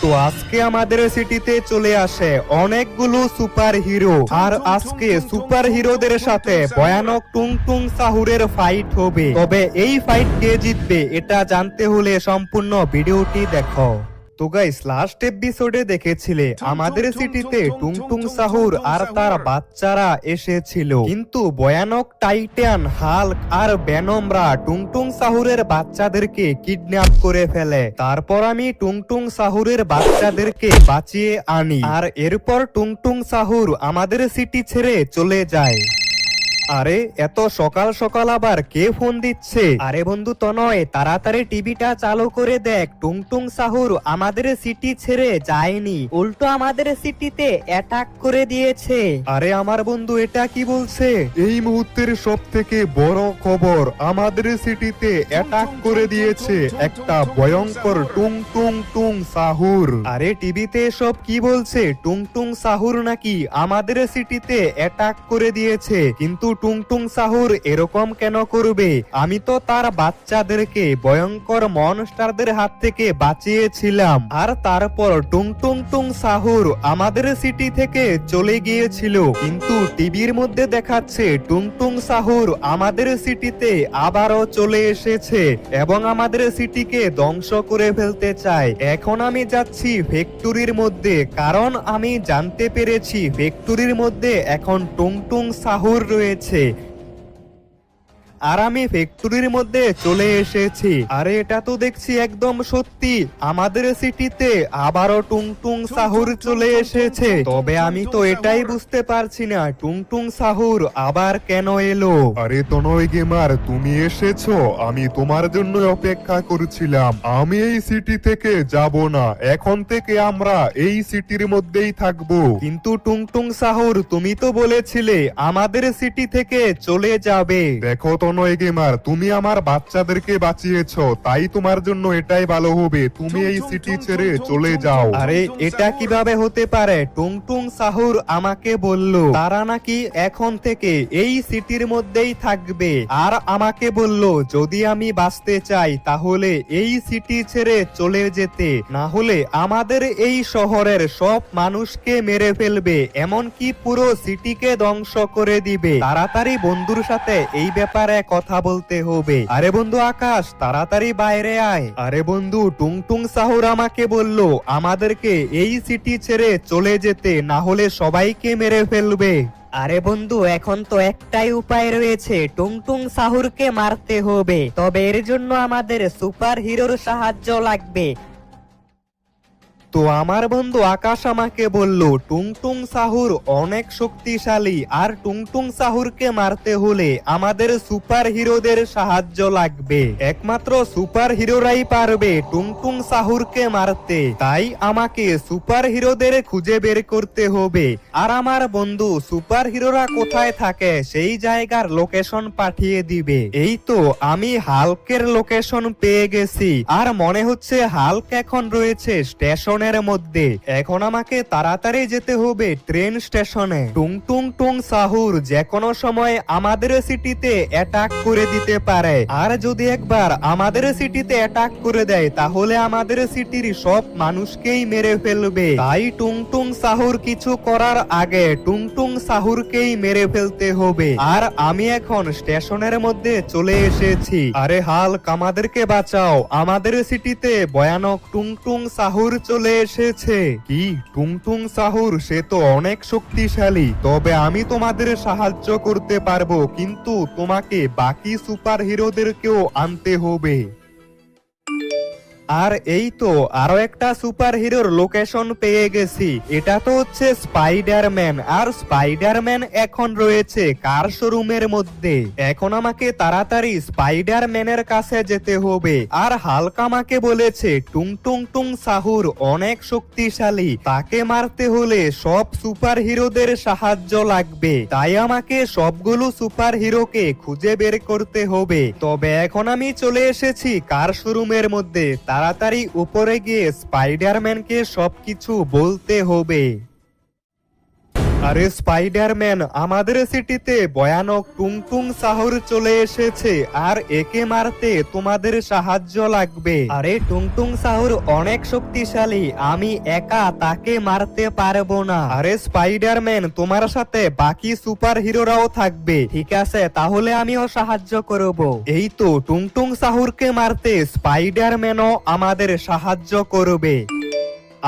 তো আজকে আমাদের সিটিতে চলে আসে অনেকগুলো সুপার হিরো, আর আজকে সুপার হিরোদের সাথে ভয়ানক টুং টুং সাহুরের ফাইট হবে। তবে এই ফাইট কে জিতবে এটা জানতে হলে সম্পূর্ণ ভিডিওটি দেখো। তো গাইস, লাস্ট এপিসোডে দেখেছিলে আমাদের সিটিতে টুং টুং সাহুর আর তার বাচ্চারা এসেছিল, কিন্তু ভয়ানক টাইটান, হাল্ক আর ভেনমরা টুং টুং সাহুরের বাচ্চাদেরকে কিডন্যাপ করে ফেলে। তারপর আমি টুং টুং সাহুরের বাচ্চাদেরকে বাঁচিয়ে আনি, আর এরপর টুং টুং সাহুর আমাদের সিটি ছেড়ে চলে যায়। আরে এত সকাল সকাল আবার কে ফোন দিচ্ছে? আরে বন্ধু তনয়, তাড়াতাড়ি টিভিটা চালু করে দেখ, টুং টুং সাহুর আমাদের সিটি ছেড়ে যায়নি, উল্টো আমাদের সিটিতে অ্যাটাক করে দিয়েছে। আরে আমার বন্ধু এটা কি বলছে? এই মুহূর্তের সব থেকে বড় খবর, আমাদের সিটিতে অ্যাটাক করে দিয়েছে একটা ভয়ঙ্কর টুং টুং টুং সাহুর। আরে টিভিতে সব কি বলছে? টুং টুং সাহুর নাকি আমাদের সিটিতে অ্যাটাক করে দিয়েছে, কিন্তু টুং টুং সাহুর এরকম কেন করবে? আমি তো তার বাচ্চাদেরকে ভয়ঙ্কর মনস্টারদের হাত থেকে বাঁচিয়েছিলাম, আর তারপর টুং টুং টুং সাহুর আমাদের সিটি থেকে চলে গিয়েছিল। কিন্তু টিভির মধ্যে দেখাচ্ছে টুং টুং সাহুর আমাদের সিটিতে আবারও চলে এসেছে এবং আমাদের সিটিকে ধ্বংস করে ফেলতে চায়। এখন আমি যাচ্ছি ফ্যাক্টরির মধ্যে, কারণ আমি জানতে পেরেছি ফ্যাক্টরির মধ্যে এখন টুং টুং সাহুর রয়েছে। আর আমি ফ্যাক্টরির মধ্যে চলে এসেছি। আরে এটা তো দেখছি একদম সত্যি, আমাদের সিটিতে আবারও টুং টুং সাহুর চলে এসেছে। তবে আমি তো এটাই বুঝতে পারছি না টুং টুং সাহুর আবার কেন এলো। আরে তনয় গেমার, তুমি এসেছো? আমি তোমার জন্য অপেক্ষা করছিলাম। আমি এই সিটি থেকে যাব না, এখন থেকে আমরা এই সিটির মধ্যেই থাকবো। কিন্তু টুং টুং সাহুর, তুমি তো বলেছিলে আমাদের সিটি থেকে চলে যাবে। দেখো তনয় গেমার, তুমি আমার বাচ্চাদেরকে বাঁচিয়েছো, তাই তোমার জন্য এটাই ভালো হবে, তুমি এই সিটি ছেড়ে চলে যাও। আরে এটা কিভাবে হতে পারে? টুং টুং সাহুর আমাকে বলল তারা নাকি এখন থেকে এই সিটির মধ্যেই থাকবে, আর আমাকে বলল যদি আমি বাঁচতে চাই তাহলে এই সিটি ছেড়ে চলে যেতে, না হলে আমাদের এই শহরের সব মানুষকে মেরে ফেলবে, এমনকি পুরো সিটিকে ধ্বংস করে দিবে। তাড়াতাড়ি বন্ধুর সাথে এই ব্যাপারে কথা বলতে হবে। আরে বন্ধু আকাশ, তাড়াতাড়ি বাইরে আয়। আরে বন্ধু, টুং টুং সাহুর আমাকে বলল আমাদেরকে এই সিটি ছেড়ে চলে যেতে, না হলে সবাইকে মেরে ফেলবে। আরে বন্ধু, এখন তো একটাই উপায় রয়েছে, টুং টুং সাহুরকে মারতে হবে। তবে এর জন্য আমাদের সুপার হিরোর সাহায্য লাগবে। তো আমার বন্ধু আকাশ আমাকে বলল টুং টুং সাহুর অনেক শক্তিশালী, আর টুং টুং সাহুরকে মারতে হলে আমাদের সুপার হিরোদের সাহায্য লাগবে। একমাত্র সুপার হিরোরাই পারবে টুং টুং সাহুরকে মারতে, তাই আমাকে সুপার হিরোদের খুঁজে বের করতে হবে। আর আমার বন্ধু সুপার হিরোরা কোথায় থাকে সেই জায়গার লোকেশন পাঠিয়ে দিবে। এই তো আমি হাল্কের লোকেশন পেয়ে গেছি, আর মনে হচ্ছে হাল্ক এখন রয়েছে স্টেশন মধ্যে। এখন আমাকে তাড়াতাড়ি যেতে হবে ট্রেন স্টেশনে। টুং টুং টুং সাহুর যে কোনো সময় আমাদের সিটিতে অ্যাটাক করে দিতে পারে, আর যদি একবার আমাদের সিটিতে অ্যাটাক করে দেয় তাহলে আমাদের সিটির সব মানুষকেই মেরে ফেলবে। তাই টুং টুং সাহুর কিছু করার আগে টুং টুং সাহুরকেই মেরে ফেলতে হবে। আর আমি এখন স্টেশনের মধ্যে চলে এসেছি। আরে হাল্ক, আমাদেরকে বাঁচাও, আমাদের সিটিতে ভয়ানক টুং টুং সাহুর চলে এসেছে। কি টুং টুং সাহুর? সে তো অনেক শক্তিশালী, তবে আমি তোমাদের সাহায্য করতে পারবো, কিন্তু তোমাকে বাকি সুপার হিরোদেরকেও আনতে হবে। আর এই তো আরো একটা সুপার হিরোর লোকেশন পেয়ে গেছি। এটা তো হচ্ছে স্পাইডারম্যান, আর স্পাইডারম্যান এখন রয়েছে কার শোরুমের মধ্যে। এখন আমাকে তাড়াতাড়ি স্পাইডারম্যানের কাছে যেতে হবে। আর হাল্ক আমাকে বলেছে টুং টুং টুং সাহুর অনেক শক্তিশালী, তাকে মারতে হলে সব সুপার হিরোদের সাহায্য লাগবে, তাই আমাকে সবগুলো সুপার হিরোকে খুঁজে বের করতে হবে। তবে এখন আমি চলে এসেছি কার শোরুমের মধ্যে, তাড়াতাড়ি উপরে গিয়ে স্পাইডারম্যানকে সবকিছু বলতে হবে। আরে স্পাইডারম্যান, আমাদের সিটিতে ভয়ানক টুংটুং সাহুর চলে এসেছে আর একে মারতে তোমাদের সাহায্য লাগবে। আরে টুংটুং সাহুর অনেক শক্তিশালী, আমি একা তাকে মারতে পারবো না। আরে স্পাইডারম্যান, তোমার সাথে বাকি সুপার হিরোরাও থাকবে। ঠিক আছে, তাহলে আমিও সাহায্য করব। এই তো টুংটুং সাহুরকে মারতে স্পাইডারম্যানও আমাদের সাহায্য করবে।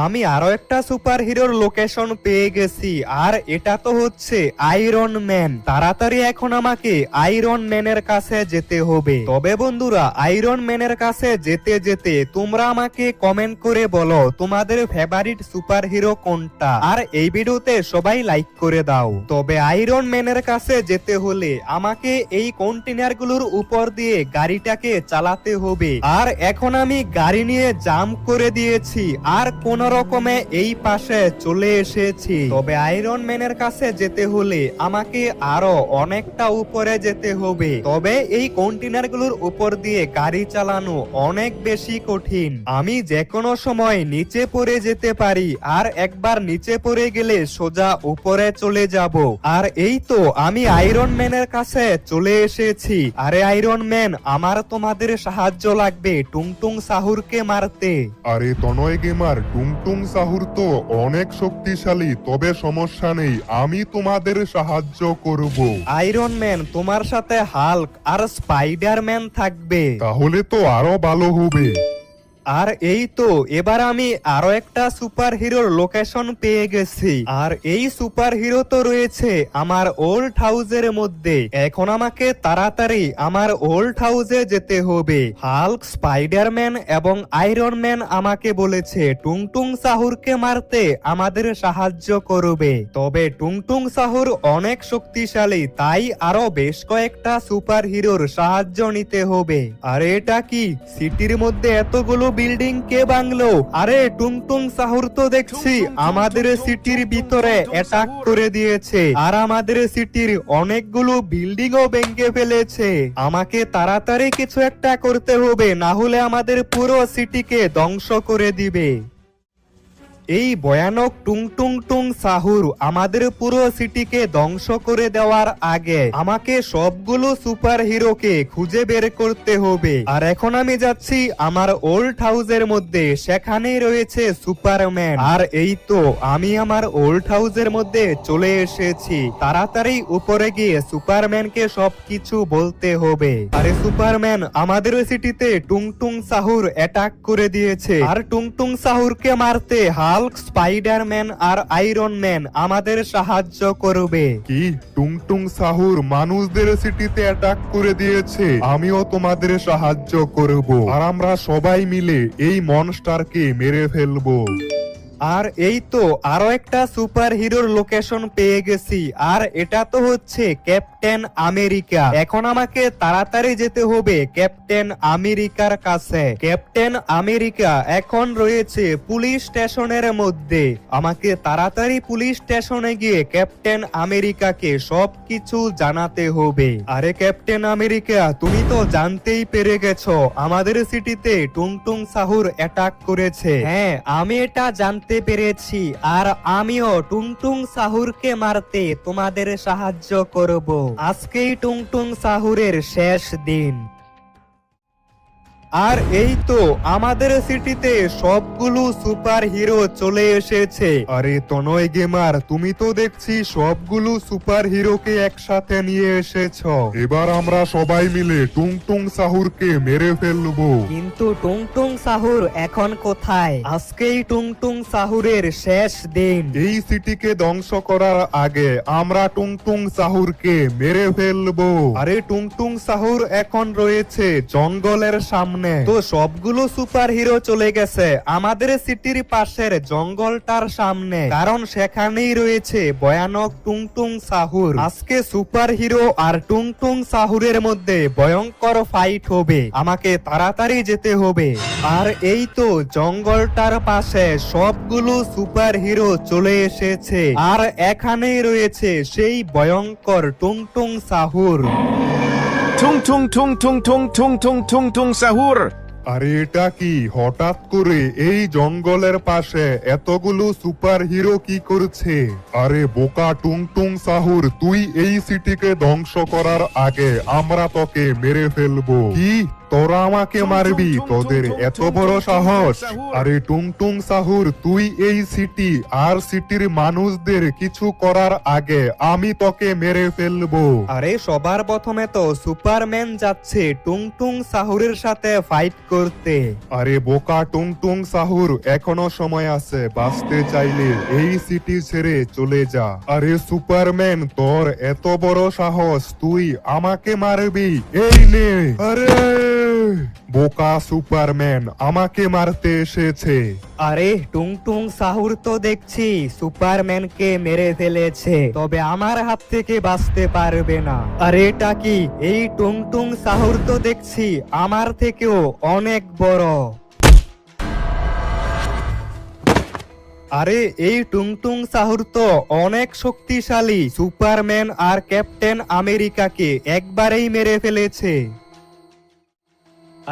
আমি আরো একটা সুপার হিরোর লোকেশন পেয়ে গেছি, আর এটা তো হচ্ছে আয়রন ম্যান। তাড়াতাড়ি এখন আমাকে আয়রন ম্যানের কাছে যেতে হবে। তবে বন্ধুরা, আয়রন ম্যানের কাছে যেতে যেতে তোমরা আমাকে কমেন্ট করে বলো তোমাদের ফেভারিট সুপার হিরো কোনটা, আর এই ভিডিওতে সবাই লাইক করে দাও। তবে আয়রন ম্যানের কাছে যেতে হলে আমাকে এই কন্টেনার গুলোর উপর দিয়ে গাড়িটাকে চালাতে হবে। আর এখন আমি গাড়ি নিয়ে জাম্প করে দিয়েছি আর কোন রকমে এই পাশে চলে এসেছি। তবে আয়রন ম্যানের কাছে যেতে হলে আমাকে আরো অনেকটা উপরে যেতে হবে। তবে এই কন্টেনার গুলোর উপর দিয়ে গাড়ি চালানো অনেক বেশি কঠিন। আমি যে কোনো সময় নিচে পড়ে যেতে পারি, আর একবার নিচে পড়ে গেলে সোজা উপরে চলে যাব। আর এই তো আমি আয়রন ম্যানের কাছে চলে এসেছি। আরে আয়রন ম্যান, আমার তোমাদের সাহায্য লাগবে টুংটুং সাহুরকে মারতে। আরে তনয় গেমার, টুংটুং সাহুর তো অনেক শক্তিশালী, তবে সমস্যা নেই, আমি তোমাদের সাহায্য করব। আয়রন ম্যান, তোমার সাথে হাল্ক আর স্পাইডারম্যান থাকবে। তাহলে তো আরো ভালো হবে। আর এই তো এবার আমি আরো একটা সুপার হিরোর লোকেশন পেয়ে গেছি, আর এই সুপার হিরো তো রয়েছে আমার ওল্ড হাউসের মধ্যে। এখন আমাকে তাড়াতাড়ি আমার ওল্ড হাউসে যেতে হবে। হাল্ক, স্পাইডারম্যান এবং আয়রন ম্যান আমাকে বলেছে টুংটুং সাহুরকে মারতে আমাদের সাহায্য করবে। তবে টুংটুং সাহুর অনেক শক্তিশালী, তাই আরো বেশ কয়েকটা সুপার হিরোর সাহায্য নিতে হবে। আর এটা কি, সিটির মধ্যে এতগুলো বিল্ডিং কে ভাঙলো? আরে টুংটুং সাহুর তো দেখছি আমাদের সিটির ভিতরে অ্যাটাক করে দিয়েছে, আর আমাদের সিটির অনেকগুলো বিল্ডিংও ভেঙে ফেলেছে। আমাকে তাড়াতাড়ি কিছু একটা করতে হবে, না হলে আমাদের পুরো সিটিকে ধ্বংস করে দিবে। এই ভয়ানক টুংটুং টুং সাহুর আমাদের পুরো সিটিকে ধ্বংস করে দেওয়ার আগে আমাকে সবগুলো সুপার হিরোকে খুঁজে বের করতে হবে। আর এখন আমি যাচ্ছি আমার ওল্ড হাউসের মধ্যে, সেখানেই রয়েছে সুপারম্যান। আর এই তো আমি আমার ওল্ড হাউসের মধ্যে চলে এসেছি। তাড়াতাড়ি উপরে গিয়ে সুপারম্যানকে সবকিছু বলতে হবে। আরে সুপারম্যান, আমাদের সিটিতে টুংটুং সাহুর অ্যাটাক করে দিয়েছে, আর টুংটুং সাহুরকে মারতে হাল্ক, স্পাইডারম্যান আর আয়রন ম্যান আমাদের সাহায্য করবে। কি, টুংটুং সাহুর মানুষদের সিটিতে অ্যাটাক করে দিয়েছে? আমিও তোমাদের সাহায্য করব, আর আমরা সবাই মিলে এই মনস্টারকে মেরে ফেলবো। আর এই তো আরো একটা সুপার হিরোর লোকেশন পেয়ে গেছি, আর এটা তো হচ্ছে ক্যাপ্টেন আমেরিকা। এখন আমাকে তাড়াতাড়ি যেতে হবে ক্যাপ্টেন আমেরিকার কাছে। ক্যাপ্টেন আমেরিকা এখন রয়েছে পুলিশ স্টেশনের মধ্যে। আমাকে তাড়াতাড়ি পুলিশ স্টেশনে গিয়ে ক্যাপ্টেন আমেরিকাকে সবকিছু জানাতে হবে। আরে ক্যাপ্টেন আমেরিকা, তুমি তো জানতেই পেরে গেছো আমাদের সিটিতে টুংটুং সাহুর অ্যাটাক করেছে। হ্যাঁ, আমি এটা জানতে পেরেছি, আর আমিও টুংটুং সাহুরকে মারতে তোমাদের সাহায্য করব। আজকেই টুংটুং সাহুরের শেষ দিন। আর এই তো আমাদের সিটিতে সবগুলো সুপার হিরো চলে এসেছে। আরে তনয় গেমার, তুমি তো দেখছি সবগুলো সুপার হিরোকে একসাথে নিয়ে এসেছো। এবার আমরা সবাই মিলে টুংটুং সাহুরকে মেরে ফেলবো। কিন্তু টুংটুং সাহুর এখন কোথায়? আজকেই টুংটুং সাহুরের শেষ দিন। এই সিটিকে ধ্বংস করার আগে আমরা টুংটুং সাহুরকে মেরে ফেলবো। আরে টুংটুং সাহুর এখন রয়েছে জঙ্গলের সামনে। তো সবগুলো সুপার হিরো চলে গেছে আমাদের সিটির পাশের জঙ্গলটার সামনে, কারণ সেখানেই রয়েছে ভয়ানক টুংটুং সাহুর। আজকে সুপার হিরো আর টুংটুং সাহুরের মধ্যে ভয়ঙ্কর ফাইট হবে। আমাকে তাড়াতাড়ি যেতে হবে। আর এই তো জঙ্গলটার পাশে সবগুলো সুপার হিরো চলে এসেছে, আর এখানেই রয়েছে সেই ভয়ঙ্কর টুংটুং সাহুর। Tung tung tung tung tung tung tung tung tung sahur. আরে এটা কি হঠাৎ করে এই জঙ্গলের পাশে এতগুলো সুপার হিরো কি করছে? আরে বোকা টুং টুং সাহুর, তুই এই সিটিকে ধ্বংস করার আগে আমরা তোকে মেরে ফেলবো। কি তোরা আমাকে মারবি? তোদের এত বড় সাহস? আরে টুং টুং সাহুর, তুই এই সিটি আর সিটির মানুষদের কিছু করার আগে আমি তোকে মেরে ফেলবো। আরে সবার প্রথমে তো সুপারম্যান যাচ্ছে টুং টুং সাহুরের সাথে ফাইট করতে। আরে বোকা টুং টুং সাহুর, এখনো সময় আছে, বাঁচতে চাইলে এই সিটি ছেড়ে চলে যা। আরে সুপারম্যান, তোর এত বড় সাহস, তুই আমাকে মারবি? এই নে। আরে বোকা সুপারম্যান আমাকে মারতে এসেছে। আরে টুং টুং সাহুর তো দেখছি সুপারম্যানকে মেরে ফেলেছে, তবে আমার হাত থেকে বাঁচতে পারবে না। আরে এটা কি? এই টুং টুং সাহুর তো দেখছি আমার থেকেও অনেক বড়। আরে এই টুং টুং সাহুর তো অনেক শক্তিশালী, সুপারম্যান আর ক্যাপ্টেন আমেরিকাকে একবারেই মেরে ফেলেছে।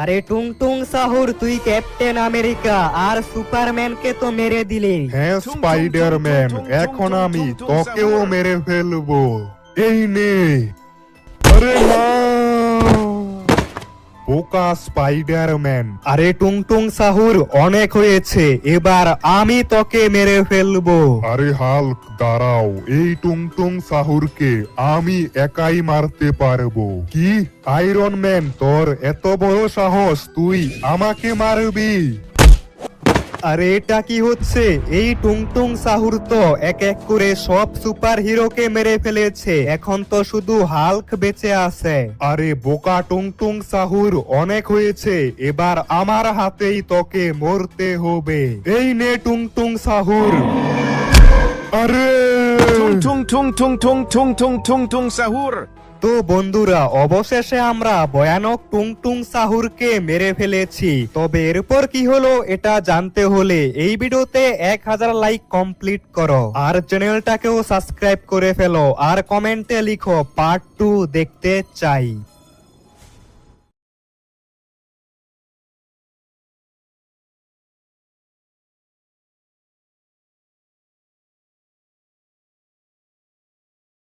আরে টুং টুং সাহুর, তুই ক্যাপ্টেন আমেরিকা আর সুপারম্যানকে তো মেরে দিলি। হ্যাঁ স্পাইডারম্যান, এখন আমি তোকেও মেরে ফেলবো। এই নে। আরে না, বোকা স্পাইডারম্যান। আরে টুং টুং সাহুর, অনেক হয়েছে, এবার আমি তোকে মেরে ফেলবো। আরে হাল্ক দাঁড়াও, এই টুং টুং সাহুরকে আমি একাই মারতে পারবো। কি আয়রন ম্যান, তোর এত বড় সাহস, তুই আমাকে মারবি? আরে এটা কি হচ্ছে? এই টুং টুং সাহুর তো এক এক করে সব সুপার হিরোকে মেরে ফেলেছে, এখন তো শুধু হাল্ক বেঁচে আছে। আরে বোকা টুং টুং সাহুর, অনেক হয়েছে, এবার আমার হাতেই তোকে মরতে হবে। এই নে টুং টুং সাহুর। আরে Tung tung tung tung tung tung tung tung sahur. তো বন্ধুরা, অবশেষে আমরা ভয়ানক টুং টুং সাহুরকে মেরে ফেলেছি। তবে এরপর কি হলো এটা জানতে হলে এই ভিডিওতে 1000 লাইক কমপ্লিট করো, আর চ্যানেলটাকেও সাবস্ক্রাইব করে ফেলো, আর কমেন্টে লিখো পার্ট 2 দেখতে চাই।